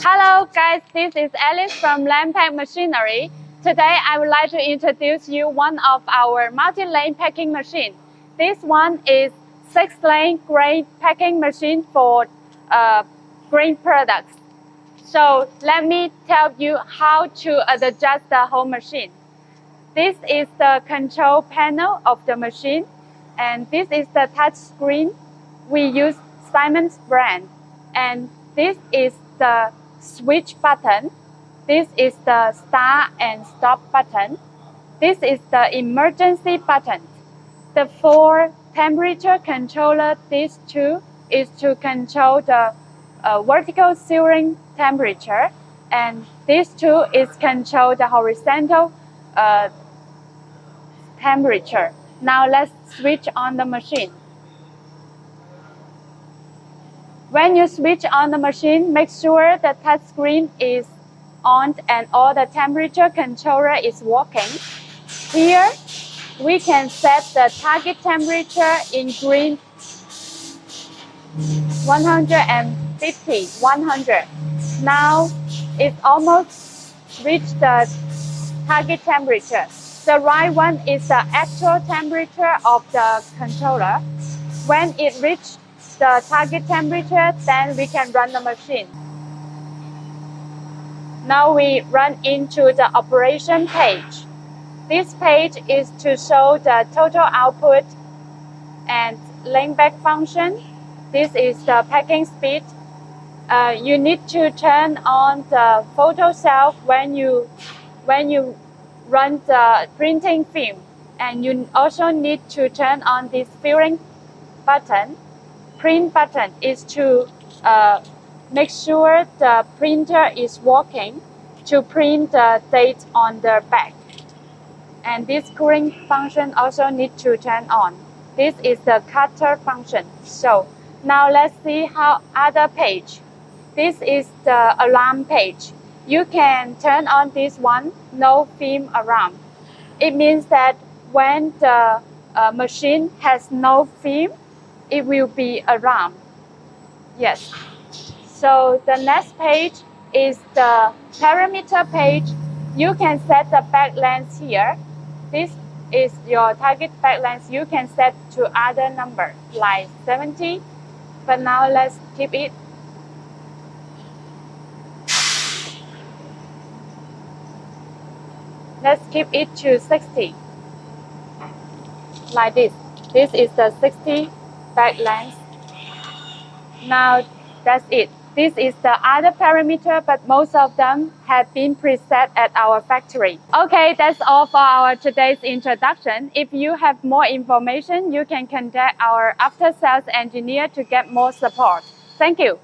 Hello guys, this is Alice from Lampack Machinery. Today I would like to introduce you one of our multi-lane packing machine. This one is 6-lane grain packing machine for grain products. So let me tell you how to adjust the whole machine. This is the control panel of the machine, and this is the touch screen. We use Siemens brand, and this is the switch button. This is the start and stop button. This is the emergency button. The 4 temperature controller, these two is to control the vertical sealing temperature, and these two is control the horizontal temperature. Now let's switch on the machine. When you switch on the machine, make sure the touch screen is on and all the temperature controller is working. Here, we can set the target temperature in green 150, 100. Now, it's almost reached the target temperature. The right one is the actual temperature of the controller. When it reaches the target temperature, then we can run the machine. Now we run into the operation page. This page is to show the total output and lane back function. This is the packing speed. You need to turn on the photo shelf when you run the printing film, and you also need to turn on this filling button. Print button is to make sure the printer is working to print the date on the back. And this cooling function also need to turn on. This is the cutter function. So now let's see how other page. This is the alarm page. You can turn on this one, no film alarm. It means that when the machine has no film, it will be alarm. Yes. So the next page is the parameter page. You can set the back length here. This is your target back length. You can set to other number like 70. But now let's keep it. Let's keep it to 60. Like this. This is the 60 back length. Now that's it. This is the other parameter, but most of them have been preset at our factory. Okay, that's all for our today's introduction. If you have more information, you can contact our after-sales engineer to get more support. Thank you.